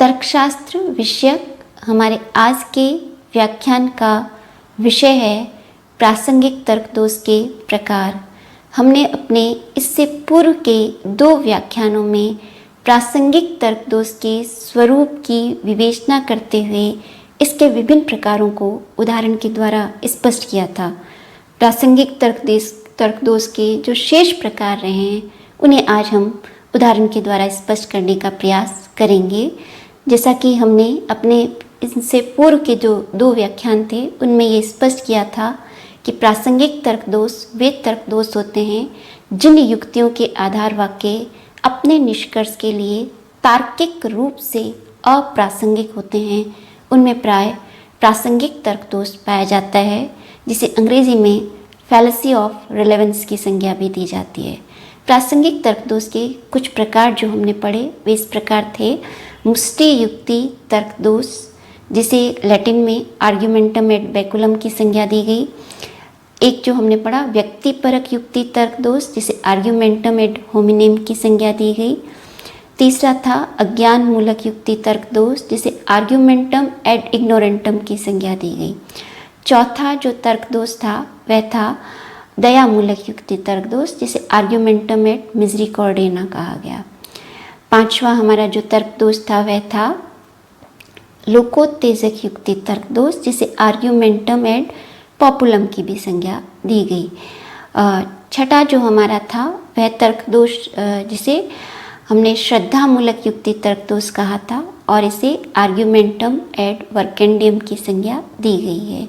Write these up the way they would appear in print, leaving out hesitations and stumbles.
तर्कशास्त्र विषयक हमारे आज के व्याख्यान का विषय है प्रासंगिक तर्क दोष के प्रकार। हमने अपने इससे पूर्व के 2 व्याख्यानों में प्रासंगिक तर्क दोष के स्वरूप की विवेचना करते हुए इसके विभिन्न प्रकारों को उदाहरण के द्वारा स्पष्ट किया था। प्रासंगिक तर्क दोष के जो शेष प्रकार रहे हैं उन्हें आज हम उदाहरण के द्वारा स्पष्ट करने का प्रयास करेंगे। जैसा कि हमने अपने इनसे पूर्व के जो 2 व्याख्यान थे उनमें ये स्पष्ट किया था कि प्रासंगिक तर्क दोष वे तर्क दोष होते हैं जिन युक्तियों के आधार वाक्य अपने निष्कर्ष के लिए तार्किक रूप से अप्रासंगिक होते हैं, उनमें प्राय प्रासंगिक तर्क दोष पाया जाता है, जिसे अंग्रेजी में फैलेसी ऑफ रिलेवेंस की संज्ञा भी दी जाती है। प्रासंगिक तर्क दोष के कुछ प्रकार जो हमने पढ़े वे इस प्रकार थे। मुष्टि युक्ति तर्क दोष, जिसे लैटिन में आर्ग्यूमेंटम एड बैकुलम की संज्ञा दी गई। एक जो हमने पढ़ा व्यक्तिपरक युक्ति तर्क दोष, जिसे आर्ग्यूमेंटम एड होमिनेम की संज्ञा दी गई। तीसरा था अज्ञान मूलक युक्ति तर्क दोष, जिसे आर्ग्यूमेंटम एड इग्नोरेंटम की संज्ञा दी गई। चौथा जो तर्क दोष था वह था दया मूलक युक्ति तर्क दोष, जिसे आर्ग्यूमेंटम एड मिसरिकॉर्डिया कहा गया। 5वां हमारा जो तर्क दोष था वह था लोकोत्तेजक युक्ति तर्क दोष, जिसे आर्ग्यूमेंटम एड पॉपुलम की भी संज्ञा दी गई। 6ठा जो हमारा था वह तर्क दोष जिसे हमने श्रद्धा मूलक युक्ति तर्क दोष कहा था और इसे आर्ग्यूमेंटम एड वर्केंडियम की संज्ञा दी गई है।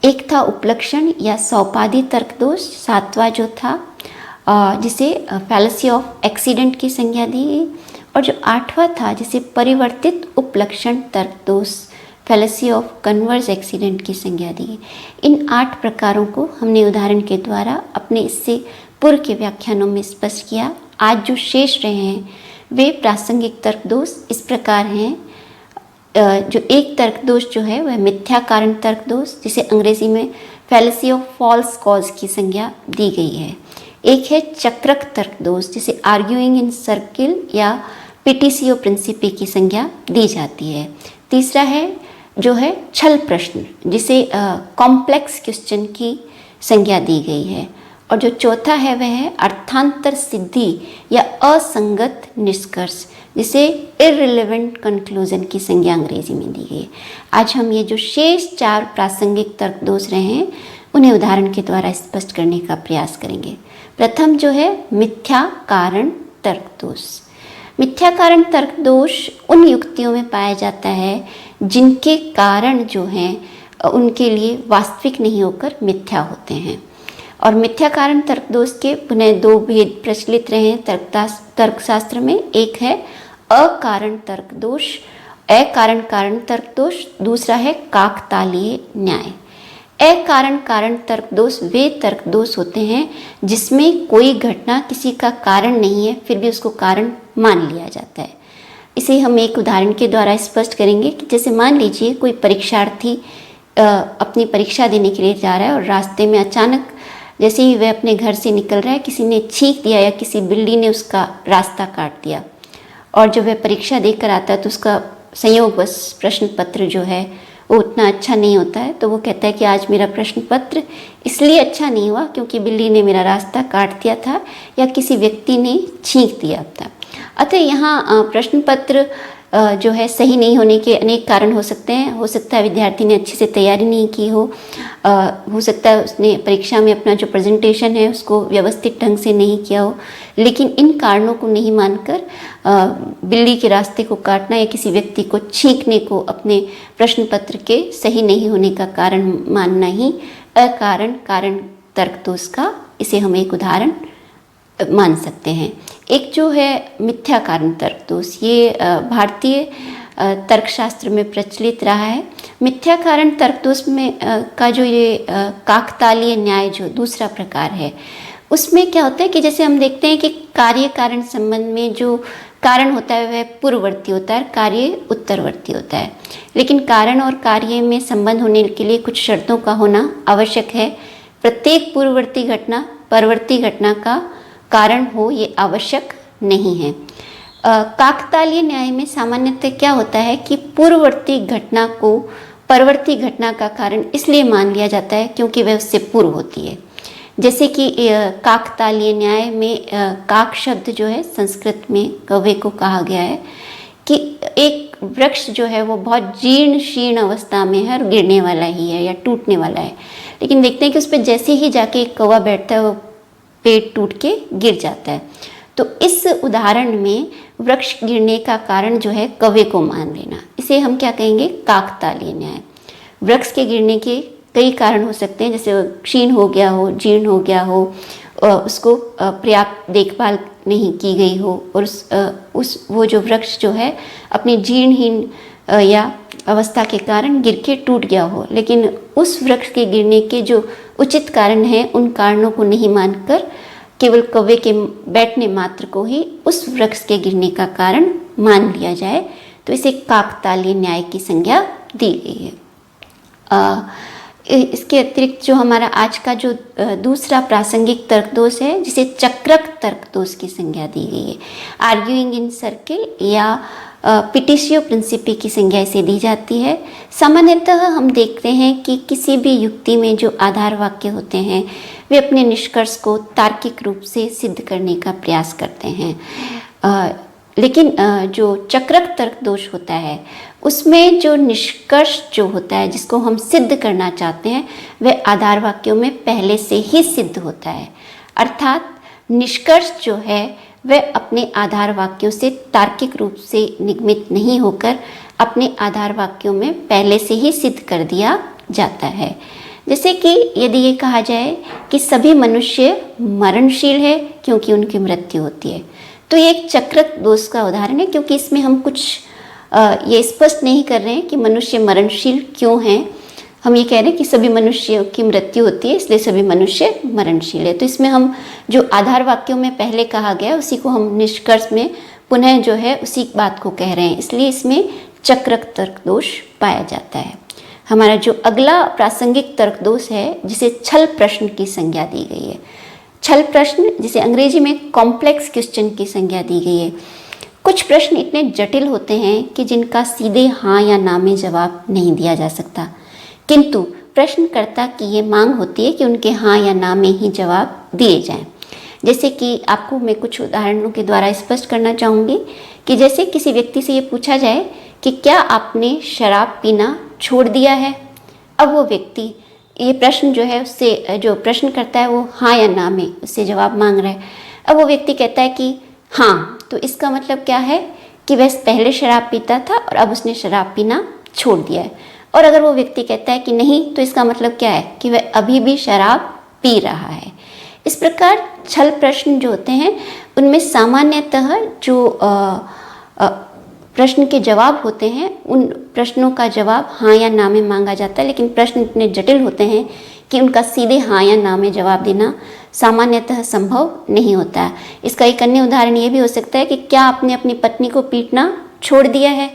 एक था उपलक्षण या सौपादी तर्क दोष, 7वां जो था जिसे फैलेसी ऑफ एक्सीडेंट की संज्ञा दी गई। और जो 8वां था जिसे परिवर्तित उपलक्षण तर्क दोष फैलेसी ऑफ कन्वर्स एक्सीडेंट की संज्ञा दी गई। इन 8 प्रकारों को हमने उदाहरण के द्वारा अपने इससे पूर्व के व्याख्यानों में स्पष्ट किया। आज जो शेष रहे हैं वे प्रासंगिक तर्क दोष इस प्रकार हैं। जो एक तर्क दोष जो है वह मिथ्या कारण तर्क दोष, जिसे अंग्रेजी में फैलेसी ऑफ फॉल्स कॉज की संज्ञा दी गई है। एक है चक्रक तर्क दोष, जिसे आर्ग्यूइंग इन सर्किल या पीटीसीओ प्रिंसिपी की संज्ञा दी जाती है। तीसरा है जो है छल प्रश्न, जिसे कॉम्प्लेक्स क्वेश्चन की संज्ञा दी गई है। और जो चौथा है वह है अर्थांतर सिद्धि या असंगत निष्कर्ष, जिसे इररिलेवेंट कंक्लूजन की संज्ञा अंग्रेजी में दी गई है। आज हम ये जो शेष 4 प्रासंगिक तर्क दोष रहे हैं उन्हें उदाहरण के द्वारा स्पष्ट करने का प्रयास करेंगे। प्रथम जो है मिथ्या कारण तर्क दोष। मिथ्या कारण तर्क दोष उन युक्तियों में पाया जाता है जिनके कारण जो हैं उनके लिए वास्तविक नहीं होकर मिथ्या होते हैं। और मिथ्या कारण तर्क दोष के पुनः 2 भेद प्रचलित रहे हैं तर्कशास्त्र में। एक है अकारण तर्क दोष, अकारण कारण तर्क दोष। दूसरा है काकतालीय न्याय। अकारण कारण तर्क दोष वे तर्क दोष होते हैं जिसमें कोई घटना किसी का कारण नहीं है फिर भी उसको कारण मान लिया जाता है। इसे हम एक उदाहरण के द्वारा स्पष्ट करेंगे कि जैसे मान लीजिए कोई परीक्षार्थी अपनी परीक्षा देने के लिए जा रहा है और रास्ते में अचानक जैसे ही वह अपने घर से निकल रहा है किसी ने छींक दिया या किसी बिल्ली ने उसका रास्ता काट दिया। और जब वह परीक्षा देकर आता है तो उसका संयोगवश प्रश्न पत्र जो है वो उतना अच्छा नहीं होता है, तो वो कहता है कि आज मेरा प्रश्न पत्र इसलिए अच्छा नहीं हुआ क्योंकि बिल्ली ने मेरा रास्ता काट दिया था या किसी व्यक्ति ने छींक दिया था। अतः यहाँ प्रश्न पत्र जो है सही नहीं होने के अनेक कारण हो सकते हैं। हो सकता है विद्यार्थी ने अच्छे से तैयारी नहीं की हो सकता है उसने परीक्षा में अपना जो प्रेजेंटेशन है उसको व्यवस्थित ढंग से नहीं किया हो। लेकिन इन कारणों को नहीं मानकर बिल्ली के रास्ते को काटना या किसी व्यक्ति को छींकने को अपने प्रश्न पत्र के सही नहीं होने का कारण मानना ही अकारण कारण तर्क दोष का इसे हम एक उदाहरण मान सकते हैं। एक जो है मिथ्या कारण तर्क दोष, ये भारतीय तर्कशास्त्र में प्रचलित रहा है। मिथ्या कारण तर्क दोष में का जो ये काकतालीय न्याय जो दूसरा प्रकार है उसमें क्या होता है कि जैसे हम देखते हैं कि कार्य कारण संबंध में जो कारण होता है वह पूर्ववर्ती होता है, कार्य उत्तरवर्ती होता है। लेकिन कारण और कार्य में संबंध होने के लिए कुछ शर्तों का होना आवश्यक है। प्रत्येक पूर्ववर्ती घटना परवर्ती घटना का कारण हो ये आवश्यक नहीं है। काकतालीय न्याय में सामान्यतः क्या होता है कि पूर्ववर्ती घटना को परवर्ती घटना का कारण इसलिए मान लिया जाता है क्योंकि वह उससे पूर्व होती है। जैसे कि काकतालीय न्याय में काक शब्द जो है संस्कृत में कौवे को कहा गया है कि एक वृक्ष जो है वो बहुत जीर्ण शीर्ण अवस्था में है और गिरने वाला ही है या टूटने वाला है, लेकिन देखते हैं कि उस पर जैसे ही जाके एक कौवा बैठता है वो पेड़ टूट के गिर जाता है। तो इस उदाहरण में वृक्ष गिरने का कारण जो है कौवे को मान लेना, इसे हम क्या कहेंगे, काकतालीय न्याय। वृक्ष के गिरने के कई कारण हो सकते हैं, जैसे क्षीण हो गया हो, जीर्ण हो गया हो, उसको पर्याप्त देखभाल नहीं की गई हो और वो जो वृक्ष जो है अपनी जीर्णहीन या अवस्था के कारण गिर के टूट गया हो, लेकिन उस वृक्ष के गिरने के जो उचित कारण हैं उन कारणों को नहीं मानकर केवल कौवे के बैठने मात्र को ही उस वृक्ष के गिरने का कारण मान लिया जाए, तो इसे काकतालीय न्याय की संज्ञा दी गई है। इसके अतिरिक्त जो हमारा आज का जो दूसरा प्रासंगिक तर्क दोष है, जिसे चक्रक तर्क दोष की संज्ञा दी गई है। आर्ग्यूइंग इन सर्किल या पिटिशियो प्रिंसिपी की संज्ञा इसे दी जाती है। सामान्यतः हम देखते हैं कि किसी भी युक्ति में जो आधार वाक्य होते हैं वे अपने निष्कर्ष को तार्किक रूप से सिद्ध करने का प्रयास करते हैं, लेकिन जो चक्रक तर्क दोष होता है उसमें जो निष्कर्ष जो होता है जिसको हम सिद्ध करना चाहते हैं वह आधार वाक्यों में पहले से ही सिद्ध होता है, अर्थात निष्कर्ष जो है वह अपने आधार वाक्यों से तार्किक रूप से निगमित नहीं होकर अपने आधार वाक्यों में पहले से ही सिद्ध कर दिया जाता है। जैसे कि यदि ये कहा जाए कि सभी मनुष्य मरणशील है क्योंकि उनकी मृत्यु होती है, तो ये एक चक्रक दोष का उदाहरण है, क्योंकि इसमें हम कुछ ये स्पष्ट नहीं कर रहे हैं कि मनुष्य मरणशील क्यों हैं। हम ये कह रहे हैं कि सभी मनुष्यों की मृत्यु होती है इसलिए सभी मनुष्य मरणशील है। तो इसमें हम जो आधार वाक्यों में पहले कहा गया उसी को हम निष्कर्ष में पुनः जो है उसी बात को कह रहे हैं, इसलिए इसमें चक्रक तर्क दोष पाया जाता है। हमारा जो अगला प्रासंगिक तर्क दोष है जिसे छल प्रश्न की संज्ञा दी गई है। छल प्रश्न जिसे अंग्रेजी में कॉम्प्लेक्स क्वेश्चन की संज्ञा दी गई है। कुछ प्रश्न इतने जटिल होते हैं कि जिनका सीधे हाँ या ना में जवाब नहीं दिया जा सकता, किंतु प्रश्नकर्ता की ये मांग होती है कि उनके हाँ या ना में ही जवाब दिए जाएं। जैसे कि आपको मैं कुछ उदाहरणों के द्वारा स्पष्ट करना चाहूँगी कि जैसे किसी व्यक्ति से ये पूछा जाए कि क्या आपने शराब पीना छोड़ दिया है। अब वो व्यक्ति ये प्रश्न जो है उससे जो प्रश्न करता है वो हाँ या ना में उससे जवाब मांग रहा है। अब वो व्यक्ति कहता है कि हाँ, तो इसका मतलब क्या है कि वह पहले शराब पीता था और अब उसने शराब पीना छोड़ दिया है। और अगर वो व्यक्ति कहता है कि नहीं, तो इसका मतलब क्या है कि वह अभी भी शराब पी रहा है। इस प्रकार छल प्रश्न जो होते हैं उनमें सामान्यतः जो प्रश्न के जवाब होते हैं उन प्रश्नों का जवाब हाँ या ना में मांगा जाता है, लेकिन प्रश्न इतने जटिल होते हैं कि उनका सीधे हाँ या ना में जवाब देना सामान्यतः संभव नहीं होता है। इसका एक अन्य उदाहरण ये भी हो सकता है कि क्या आपने अपनी पत्नी को पीटना छोड़ दिया है।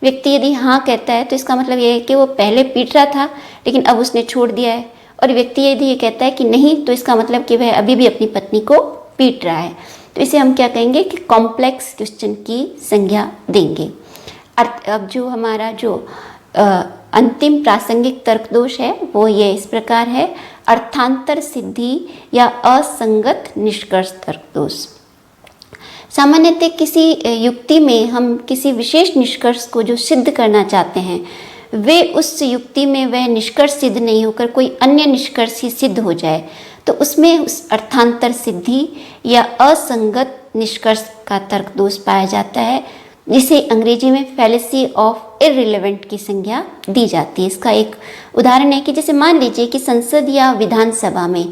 व्यक्ति यदि हाँ कहता है तो इसका मतलब ये है कि वो पहले पीट रहा था लेकिन अब उसने छोड़ दिया है, और व्यक्ति यदि ये कहता है कि नहीं, तो इसका मतलब कि वह अभी भी अपनी पत्नी को पीट रहा है। तो इसे हम क्या कहेंगे कि कॉम्प्लेक्स क्वेश्चन की संज्ञा देंगे। अब जो हमारा जो अंतिम प्रासंगिक तर्क दोष है वो ये इस प्रकार है, अर्थांतर सिद्धि या असंगत निष्कर्ष तर्क दोष। सामान्यतः किसी युक्ति में हम किसी विशेष निष्कर्ष को जो सिद्ध करना चाहते हैं वे उस युक्ति में वह निष्कर्ष सिद्ध नहीं होकर कोई अन्य निष्कर्ष ही सिद्ध हो जाए, तो उसमें उस अर्थांतर सिद्धि या असंगत निष्कर्ष का तर्क दोष पाया जाता है, जिसे अंग्रेजी में फैलेसी ऑफ इररिलेवेंट की संज्ञा दी जाती है। इसका एक उदाहरण है कि जैसे मान लीजिए कि संसद या विधानसभा में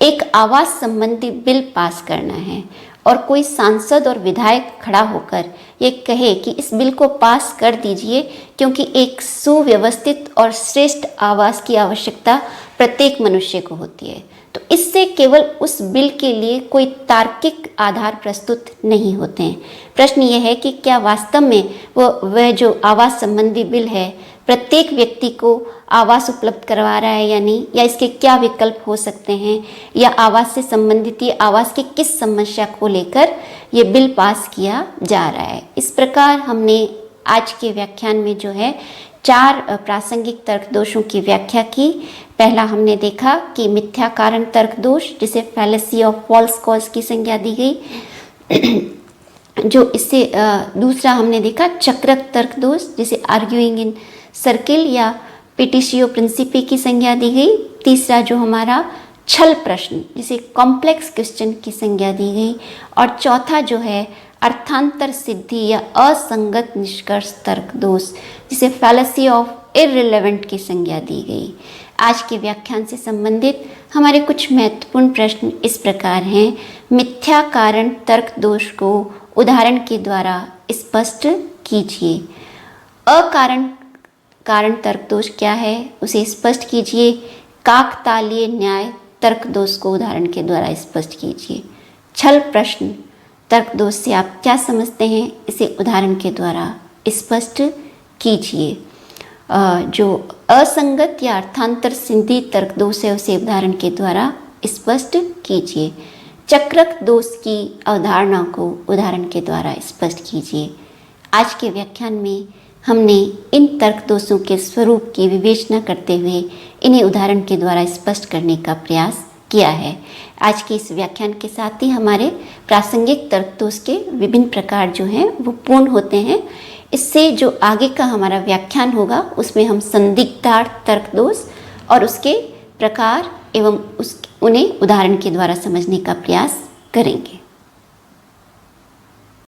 एक आवास संबंधी बिल पास करना है और कोई सांसद और विधायक खड़ा होकर ये कहे कि इस बिल को पास कर दीजिए क्योंकि एक सुव्यवस्थित और श्रेष्ठ आवास की आवश्यकता प्रत्येक मनुष्य को होती है, तो इससे केवल उस बिल के लिए कोई तार्किक आधार प्रस्तुत नहीं होते हैं। प्रश्न यह है कि क्या वास्तव में वह जो आवास संबंधी बिल है प्रत्येक व्यक्ति को आवास उपलब्ध करवा रहा है या नहीं, या इसके क्या विकल्प हो सकते हैं, या आवास से संबंधित ये आवास की किस समस्या को लेकर ये बिल पास किया जा रहा है। इस प्रकार हमने आज के व्याख्यान में जो है 4 प्रासंगिक तर्क दोषों की व्याख्या की। पहला हमने देखा कि मिथ्या कारण तर्क दोष, जिसे फैलेसी ऑफ फॉल्स कॉज की संज्ञा दी गई। जो इससे दूसरा हमने देखा चक्रक तर्क दोष, जिसे आर्ग्यूइंग इन सर्किल या पिटिशियो प्रिंसिपी की संज्ञा दी गई। तीसरा जो हमारा छल प्रश्न, जिसे कॉम्प्लेक्स क्वेश्चन की संज्ञा दी गई। और चौथा जो है अर्थांतर सिद्धि या असंगत निष्कर्ष तर्क दोष, जिसे फैलेसी ऑफ इररिलेवेंट की संज्ञा दी गई। आज के व्याख्यान से संबंधित हमारे कुछ महत्वपूर्ण प्रश्न इस प्रकार हैं। मिथ्या कारण तर्क दोष को उदाहरण के द्वारा स्पष्ट कीजिए। कारण तर्क दोष क्या है, उसे स्पष्ट कीजिए। काकतालीय न्याय तर्क दोष को उदाहरण के द्वारा स्पष्ट कीजिए। छल प्रश्न तर्क दोष से आप क्या समझते हैं, इसे उदाहरण के द्वारा स्पष्ट कीजिए। जो असंगत या अर्थांतर सिद्धि तर्क दोष है उसे उदाहरण के द्वारा स्पष्ट कीजिए। चक्रक दोष की अवधारणा को उदाहरण के द्वारा स्पष्ट कीजिए। आज के व्याख्यान में हमने इन तर्क दोषों के स्वरूप की विवेचना करते हुए इन्हें उदाहरण के द्वारा स्पष्ट करने का प्रयास किया है। आज के इस व्याख्यान के साथ ही हमारे प्रासंगिक तर्क दोष के विभिन्न प्रकार जो हैं वो पूर्ण होते हैं। इससे जो आगे का हमारा व्याख्यान होगा उसमें हम संदिग्धार्थ तर्क दोष और उसके प्रकार एवं उन्हें उदाहरण के द्वारा समझने का प्रयास करेंगे।